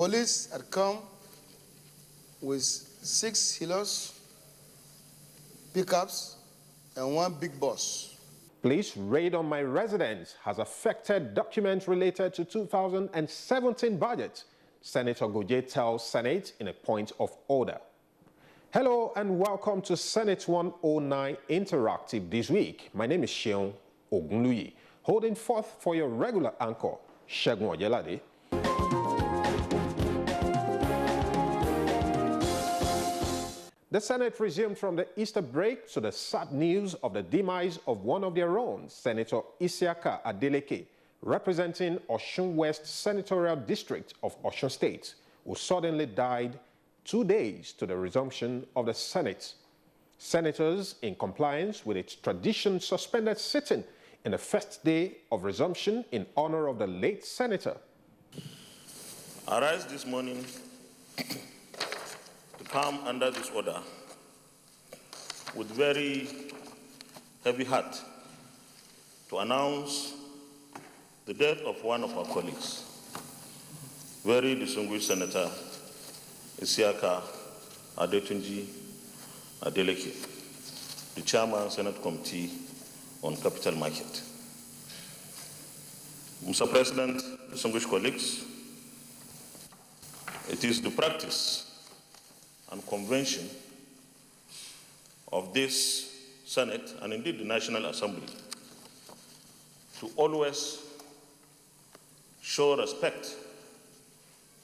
Police had come with 6 healers, pickups, and 1 big bus. Police raid on my residence has affected documents related to 2017 budget, Senator Goje tells Senate in a point of order. Hello and welcome to Senate 109 Interactive this week. My name is Sheon Ogunluyi, holding forth for your regular anchor, Segun Oyelade. The Senate resumed from the Easter break to the sad news of the demise of one of their own, Senator Isiaka Adeleke, representing Osun West Senatorial District of Osun State, who suddenly died 2 days to the resumption of the Senate. Senators, in compliance with its tradition, suspended sitting in the first day of resumption in honor of the late senator. I rise this morning to come under this order with very heavy heart to announce the death of one of our colleagues, very distinguished Senator Isiaka Adetunji Adeleke, the Chairman, Senate Committee on Capital Market. Mr. President, distinguished colleagues, it is the practice and convention of this Senate, and indeed the National Assembly, to always show respect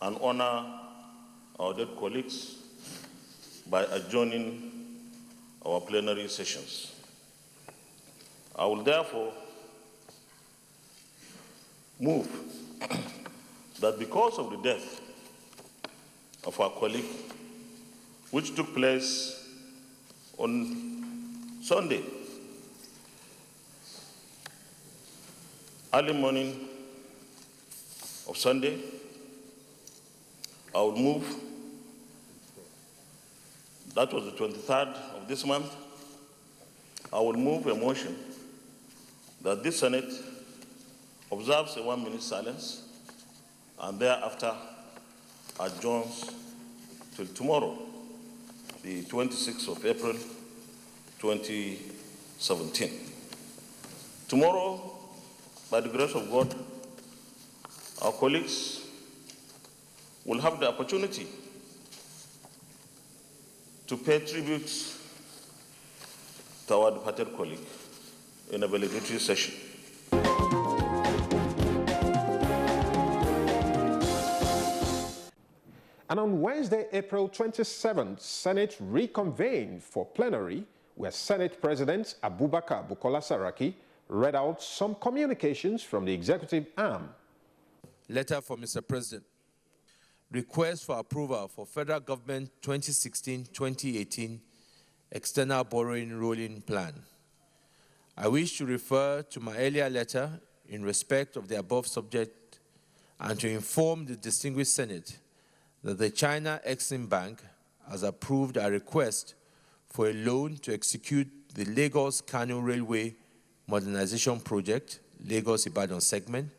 and honor our dead colleagues by adjourning our plenary sessions. I will therefore move that because of the death of our colleague, which took place on Sunday, early morning of Sunday, I would move, that was the 23rd of this month, I will move a motion that this Senate observes a 1-minute silence and thereafter adjourns till tomorrow, the 26th of April, 2017. Tomorrow, by the grace of God, our colleagues will have the opportunity to pay tribute to our departed colleague in a valedictory session. And on Wednesday, April 27th, Senate reconvened for plenary, where Senate President Abubakar Bukola Saraki read out some communications from the executive arm. Letter for Mr. President. Request for approval for Federal Government 2016-2018 External Borrowing Rolling Plan. I wish to refer to my earlier letter in respect of the above subject and to inform the distinguished Senate that the China Exim Bank has approved a request for a loan to execute the Lagos-Kano Railway Modernization Project, Lagos-Ibadan segment,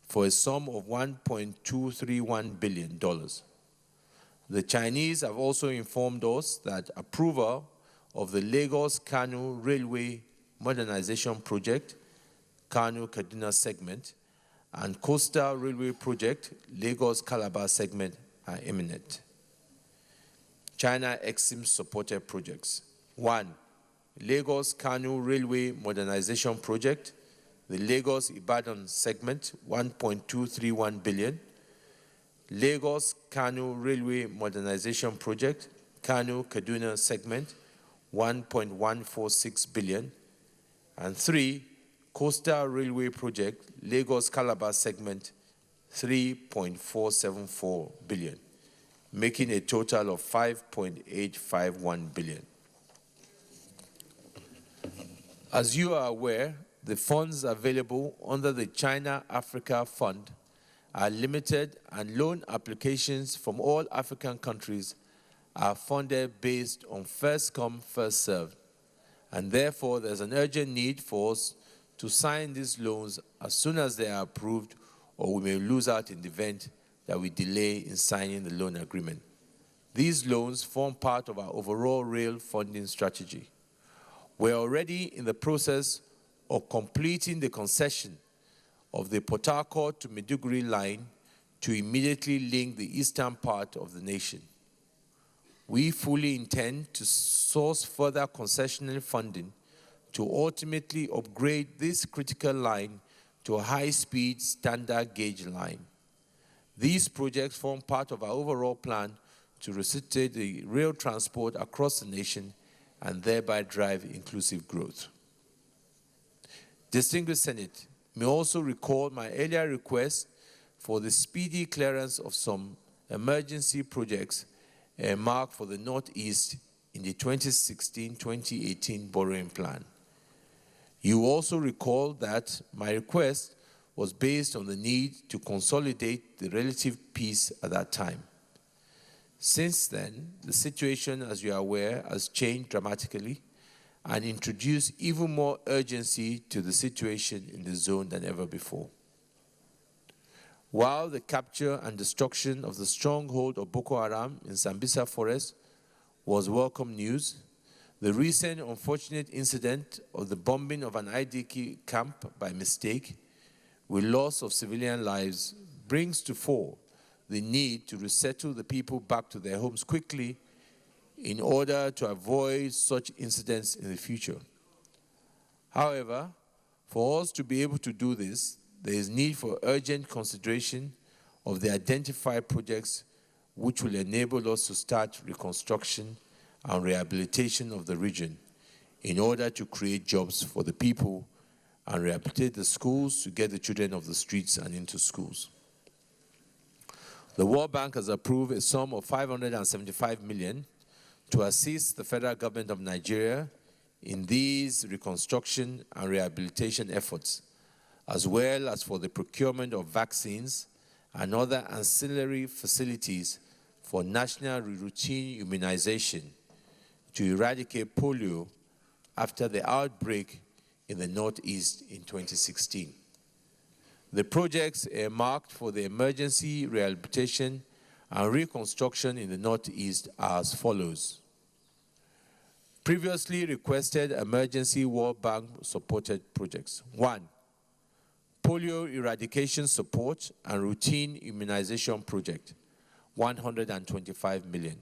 for a sum of $1.231 billion. The Chinese have also informed us that approval of the Lagos-Kano Railway Modernization Project, Kano-Kaduna segment, and Coastal Railway Project, Lagos-Calabar segment, are imminent. China Exim supported projects. 1. Lagos-Kano Railway Modernization Project, the Lagos-Ibadan segment, $1.231 billion. Lagos-Kano Railway Modernization Project, Kano-Kaduna segment, $1.146 billion. And 3. Coastal Railway Project, Lagos-Calabar segment, $3.474 billion, making a total of $5.851 billion. As you are aware, the funds available under the China Africa Fund are limited, and loan applications from all African countries are funded based on first come, first served. And therefore, there's an urgent need for us to sign these loans as soon as they are approved, or we may lose out in the event that we delay in signing the loan agreement. These loans form part of our overall rail funding strategy. We're already in the process of completing the concession of the Port Harcourt to Maiduguri line to immediately link the eastern part of the nation. We fully intend to source further concessional funding to ultimately upgrade this critical line to a high-speed standard gauge line. These projects form part of our overall plan to resuscitate the rail transport across the nation and thereby drive inclusive growth. Distinguished Senate, may also recall my earlier request for the speedy clearance of some emergency projects earmarked for the Northeast in the 2016-2018 borrowing plan. You also recall that my request was based on the need to consolidate the relative peace at that time. Since then, the situation, as you are aware, has changed dramatically and introduced even more urgency to the situation in the zone than ever before. While the capture and destruction of the stronghold of Boko Haram in Sambisa Forest was welcome news, the recent unfortunate incident of the bombing of an IDK camp by mistake with loss of civilian lives brings to fore the need to resettle the people back to their homes quickly in order to avoid such incidents in the future. However, for us to be able to do this, there is need for urgent consideration of the identified projects which will enable us to start reconstruction and rehabilitation of the region in order to create jobs for the people and rehabilitate the schools to get the children off the streets and into schools. The World Bank has approved a sum of $575 million to assist the federal government of Nigeria in these reconstruction and rehabilitation efforts, as well as for the procurement of vaccines and other ancillary facilities for national routine immunization to eradicate polio after the outbreak in the Northeast in 2016. The projects earmarked for the emergency rehabilitation and reconstruction in the Northeast are as follows. Previously requested emergency World Bank supported projects. 1. Polio eradication support and routine immunization project, $125 million.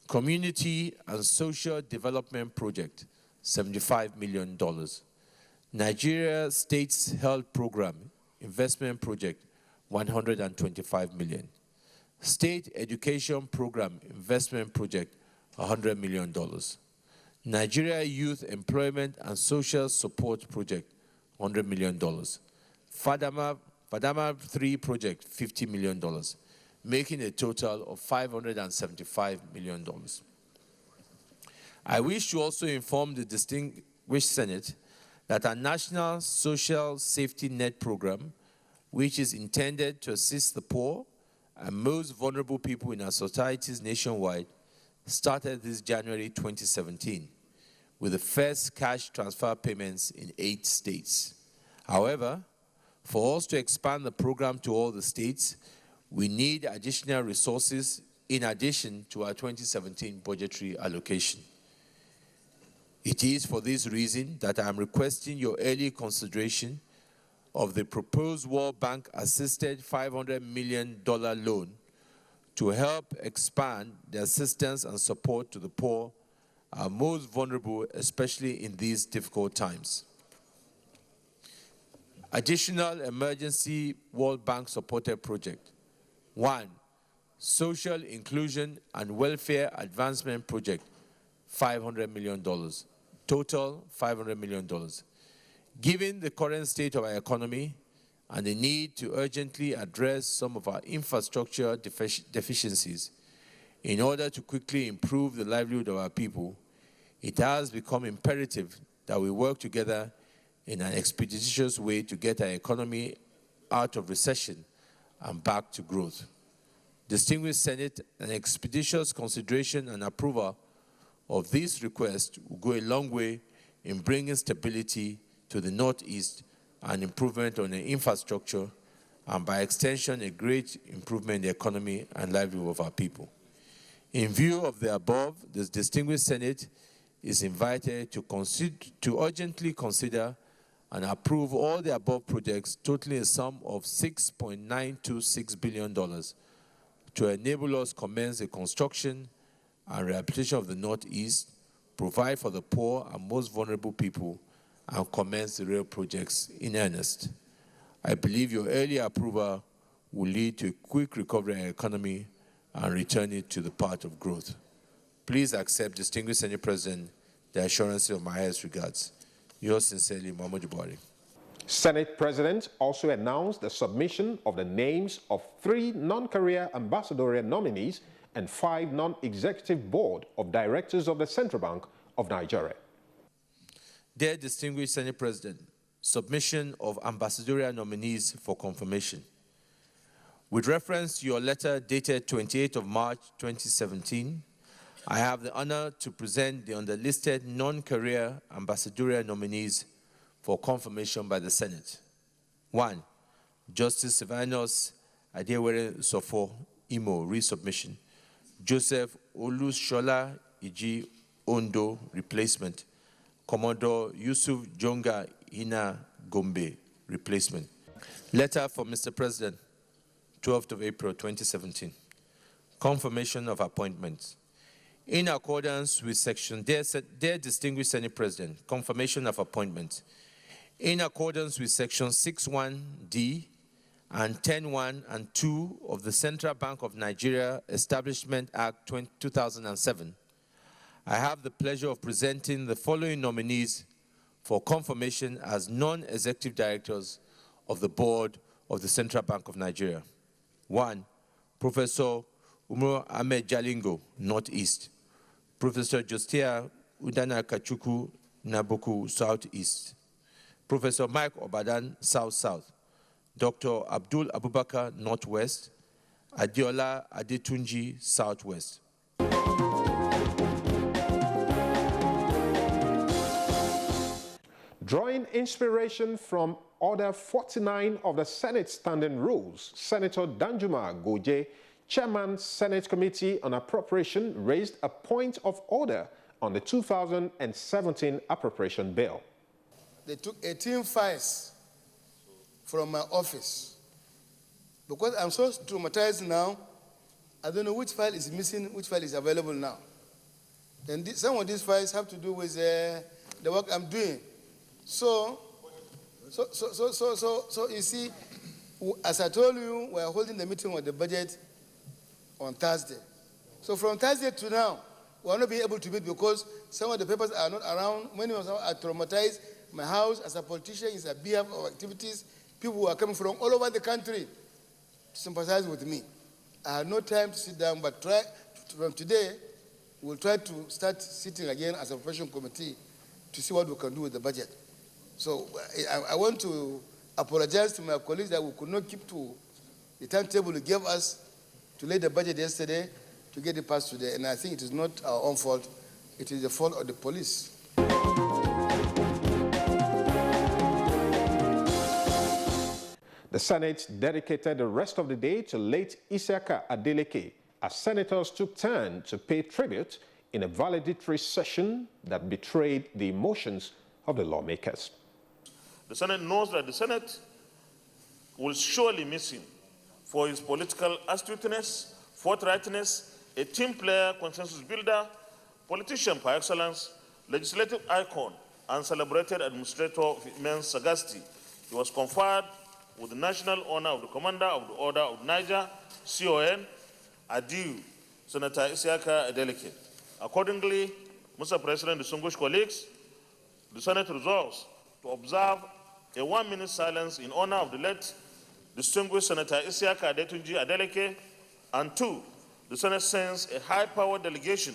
Community and social development project, $75 million. Nigeria State's Health Program investment project, $125 million. State Education Program investment project, $100 million. Nigeria Youth Employment and Social Support Project, $100 million. Fadama 3 project, $50 million, making a total of $575 million. I wish to also inform the distinguished Senate that our National Social Safety Net Program, which is intended to assist the poor and most vulnerable people in our societies nationwide, started this January 2017 with the first cash transfer payments in 8 states. However, for us to expand the program to all the states, we need additional resources in addition to our 2017 budgetary allocation. It is for this reason that I am requesting your early consideration of the proposed World Bank-assisted $500 million loan to help expand the assistance and support to the poor, our most vulnerable, especially in these difficult times. Additional emergency World Bank-supported project. 1. Social Inclusion and Welfare Advancement Project, $500 million. Total, $500 million. Given the current state of our economy and the need to urgently address some of our infrastructure deficiencies in order to quickly improve the livelihood of our people, it has become imperative that we work together in an expeditious way to get our economy out of recession and back to growth. Distinguished Senate, an expeditious consideration and approval of this request will go a long way in bringing stability to the Northeast and improvement on the infrastructure and by extension, a great improvement in the economy and livelihood of our people. In view of the above, this distinguished Senate is invited to urgently consider and approve all the above projects totaling a sum of $6.926 billion to enable us commence the construction and rehabilitation of the Northeast, provide for the poor and most vulnerable people, and commence the rail projects in earnest. I believe your early approval will lead to a quick recovery in our economy and return it to the path of growth. Please accept, distinguished Senate President, the assurance of my highest regards. Yours sincerely, Muhammadu Buhari. Senate President also announced the submission of the names of 3 non-career ambassadorial nominees and 5 non-executive board of directors of the Central Bank of Nigeria. Dear distinguished Senate President, submission of ambassadorial nominees for confirmation. With reference to your letter dated 28th of March 2017, I have the honor to present the underlisted non-career ambassadorial nominees for confirmation by the Senate. 1. Justice Sylvanus Adewere Sofo, Imo, resubmission. Joseph Olushola Iji Ondo, replacement. Commodore Yusuf Jonga Ina Gombe, replacement. Letter from Mr. President, 12th of April 2017. Confirmation of appointments. In accordance with section, dear distinguished Senate President, confirmation of appointments. In accordance with section 6.1d and 10.1 and 2 of the Central Bank of Nigeria Establishment Act 2007, I have the pleasure of presenting the following nominees for confirmation as non-executive directors of the board of the Central Bank of Nigeria. 1. Professor Umar Ahmed Jalingo, Northeast. Professor Justia Udana Kachuku Naboku, Southeast. Professor Mike Obadan, South-South. Dr. Abdul Abubakar, Northwest. Adiola Adetunji, Southwest. Drawing inspiration from Order 49 of the Senate Standing Rules, Senator Danjuma Goje, Chairman Senate Committee on Appropriation, raised a point of order on the 2017 appropriation bill. They took 18 files from my office. Because I'm so traumatized now, I don't know which file is missing, which file is available now. And some of these files have to do with the work I'm doing. So you see, as I told you, we are holding the meeting on the budget on Thursday. So from Thursday to now, we are not being able to meet because some of the papers are not around. Many of them are traumatized. My house, as a politician, is a behalf of activities. People who are coming from all over the country to sympathize with me. I had no time to sit down, but from today, we'll try to start sitting again as a professional committee to see what we can do with the budget. So I want to apologize to my colleagues that we could not keep to the timetable you gave us to lay the budget yesterday to get it passed today. And I think it is not our own fault. It is the fault of the police. The Senate dedicated the rest of the day to late Isiaka Adeleke as senators took turn to pay tribute in a valedictory session that betrayed the emotions of the lawmakers. The Senate knows that the Senate will surely miss him for his political astuteness, forthrightness, a team player, consensus builder, politician par excellence, legislative icon, and celebrated administrator of immense sagacity. He was conferred with the national honor of the Commander of the Order of Niger, CON, Adieu, Senator Isiaka Adeleke. Accordingly, Mr. President, distinguished colleagues, the Senate resolves to observe a 1-minute silence in honor of the late distinguished Senator Isiaka Adetunji Adeleke, and 2, the Senate sends a high-powered delegation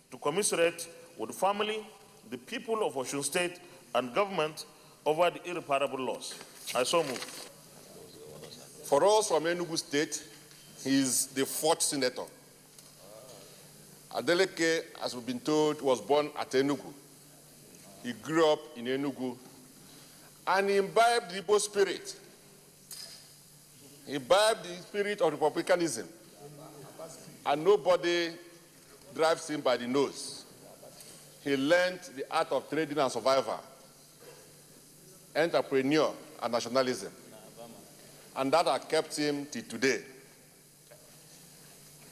to commiserate with the family, the people of Osun State, and government over the irreparable loss. I so move. For us from Enugu State, he is the 4th senator. Adeleke, as we've been told, was born at Enugu. He grew up in Enugu and he imbibed the Igbo spirit. He imbibed the spirit of republicanism, and nobody drives him by the nose. He learned the art of trading and survival, entrepreneur and nationalism, and that has kept him till today.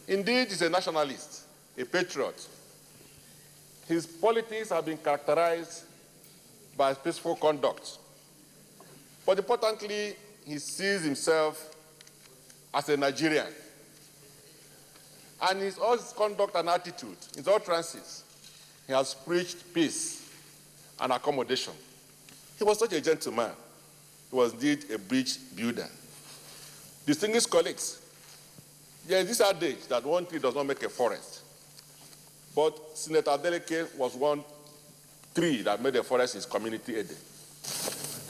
Indeed, he's a nationalist, a patriot. His politics have been characterized by peaceful conduct. But importantly, he sees himself as a Nigerian. And in all his conduct and attitude, in all transits, he has preached peace and accommodation. He was such a gentleman. He was indeed a bridge builder. Distinguished colleagues, there is this adage that one tree does not make a forest. But Senator Adeleke was one tree that made a forest his community Eden.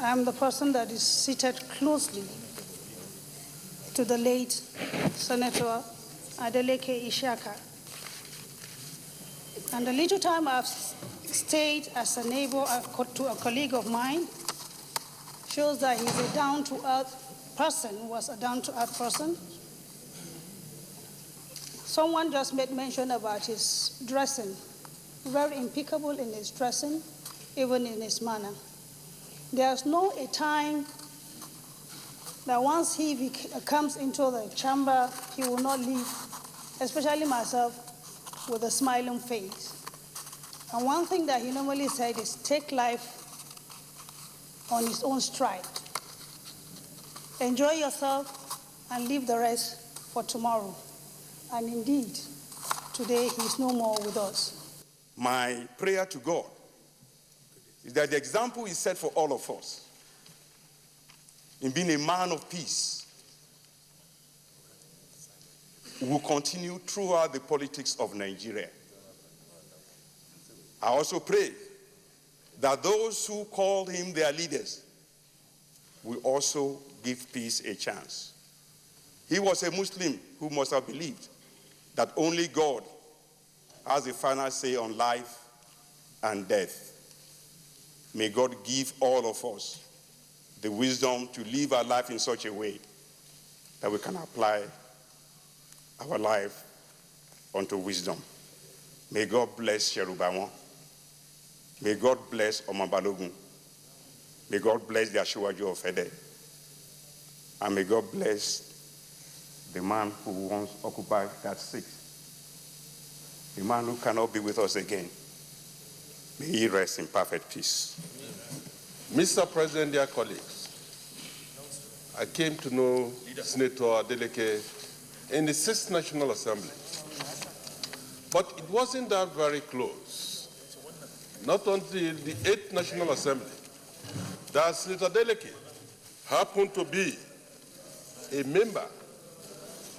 I'm the person that is seated closely to the late Senator Adeleke Ishaka. And the little time I've stayed as a neighbor to a colleague of mine shows that he's a down-to-earth person, was a down-to-earth person. Someone just made mention about his dressing, very impeccable in his dressing, even in his manner. There's no a time that once he comes into the chamber, he will not leave, especially myself, with a smiling face. And one thing that he normally said is take life on his own stride. Enjoy yourself and leave the rest for tomorrow. And indeed, today he's no more with us. My prayer to God is that the example is set for all of us in being a man of peace will continue throughout the politics of Nigeria. I also pray that those who call him their leaders will also give peace a chance. He was a Muslim who must have believed that only God has the final say on life and death. May God give all of us the wisdom to live our life in such a way that we can apply our life unto wisdom. May God bless Cherubawon. May God bless Omabalogun. May God bless the Asiwaju of Fede. And may God bless the man who once occupied that seat. The man who cannot be with us again. May he rest in perfect peace. Mr. President, dear colleagues, I came to know Senator Adeleke in the 6th National Assembly. But it wasn't that very close. Not until the 8th National Assembly that Senator Adeleke happened to be a member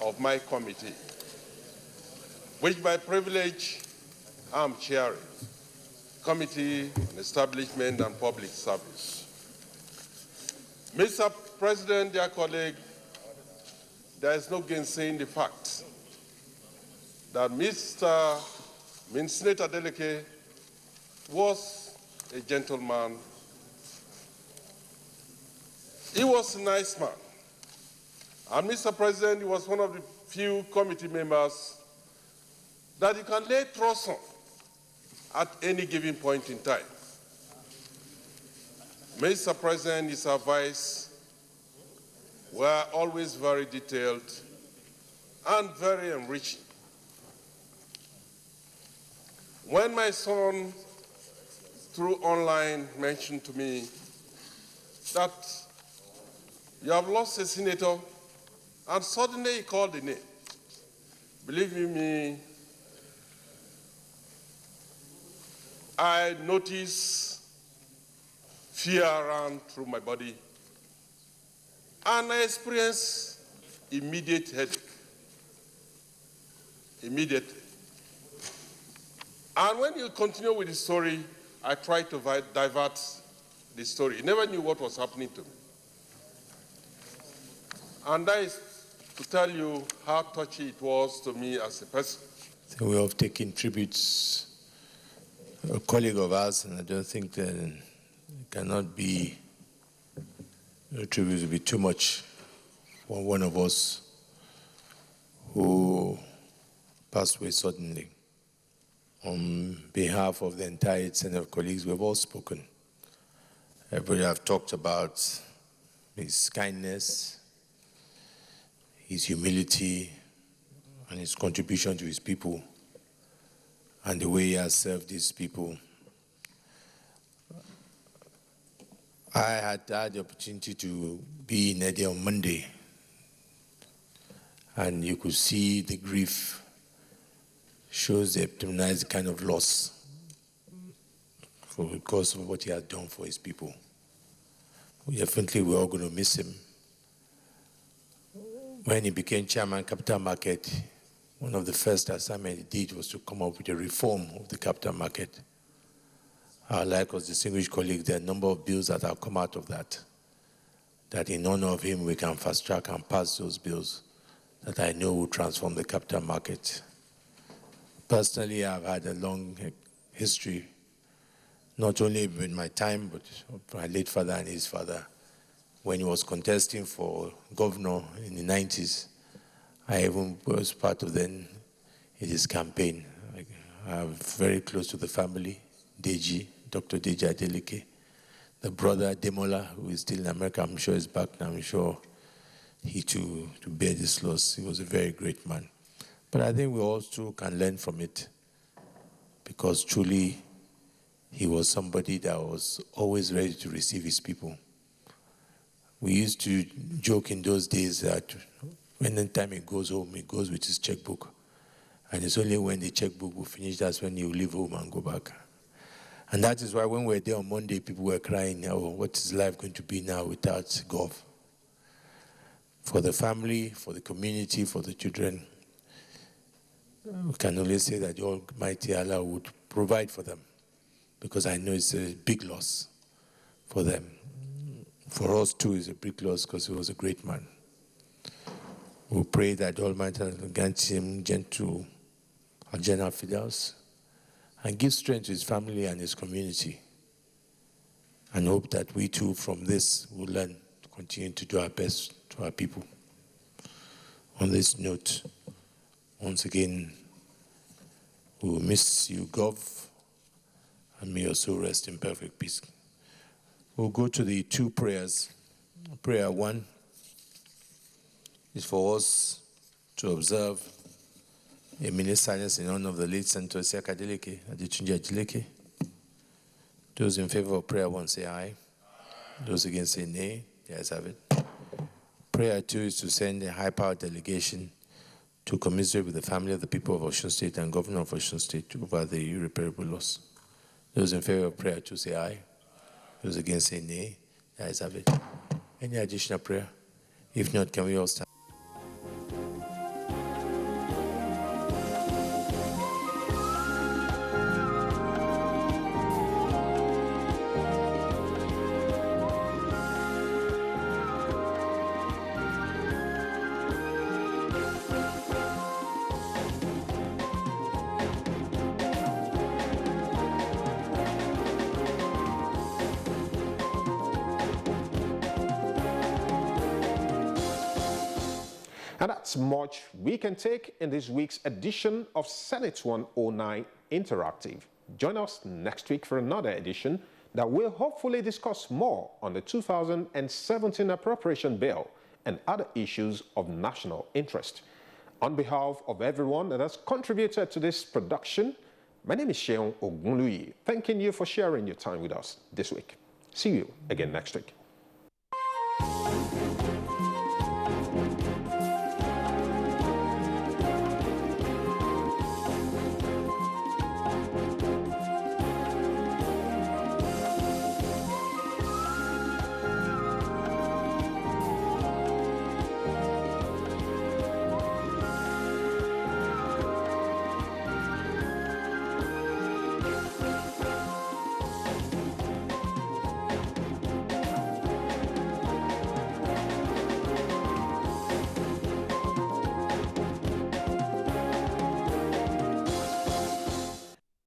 of my committee, which by privilege I'm chairing, Committee on Establishment and Public Service. Mr. President, dear colleague, there is no gainsaying the fact that Senator Adeleke was a gentleman. He was a nice man. And Mr. President, he was one of the few committee members that you can lay trust on at any given point in time. Mr. President, his advice were always very detailed and very enriching. When my son, through online, mentioned to me that you have lost a senator, and suddenly he called the name, believe you me, I noticed fear ran through my body, and I experienced immediate headache, immediately. And when you continue with the story, I tried to divert the story. I never knew what was happening to me. And that is to tell you how touchy it was to me as a person. So we have taken tributes. A colleague of ours, and I don't think that it cannot be, the tributes will be too much for one of us who passed away suddenly. On behalf of the entire Senate of colleagues, we've all spoken. Everybody have talked about his kindness, his humility, and his contribution to his people, and the way he has served his people. I had the opportunity to be in Eddie on Monday, and you could see the grief shows the epitomized kind of loss because of what he had done for his people. Definitely, we're all going to miss him. When he became chairman of Capital Market, one of the first assignments he did was to come up with a reform of the capital market. Like us distinguished colleagues, there are a number of bills that have come out of that in honor of him we can fast track and pass those bills that I know will transform the capital market. Personally, I've had a long history, not only with my time, but my late father and his father. When he was contesting for governor in the 90s, I even was part of then in his campaign. I'm very close to the family, Deji, Dr. Deji Adeleke. The brother, Demola, who is still in America, I'm sure is back now. I'm sure he too, to bear this loss. He was a very great man. But I think we also can learn from it, because truly he was somebody that was always ready to receive his people. We used to joke in those days that when time he goes home, he goes with his checkbook. And it's only when the checkbook will finish, that's when he will leave home and go back. And that is why when we were there on Monday, people were crying, oh, what is life going to be now without Gov? For the family, for the community, for the children, we can only say that the Almighty Allah would provide for them, because I know it's a big loss for them. For us too, it's a big loss because he was a great man. We pray that the Almighty Allah will grant him gentle and general fidels and give strength to his family and his community, and hope that we too from this will learn to continue to do our best to our people. On this note, once again, we will miss you, Gov, and may your soul rest in perfect peace. We'll go to the two prayers. Prayer 1 is for us to observe a minute silence in honor of the late Senator Adeleke, Adetunji Adeleke. Those in favor of prayer 1 say aye. Those against say nay. The ayes have it. Prayer 2 is to send a high-powered delegation to commiserate with the family of the people of Osun State and Governor of Osun State over the irreparable loss. Those in favor of prayer 2 say aye. Those against say nay. The ayes have it. Any additional prayer? If not, can we all stand? And that's much we can take in this week's edition of Senate 109 Interactive. Join us next week for another edition that will hopefully discuss more on the 2017 appropriation bill and other issues of national interest. On behalf of everyone that has contributed to this production, my name is Sheon Ogunluyi, thanking you for sharing your time with us this week. See you again next week.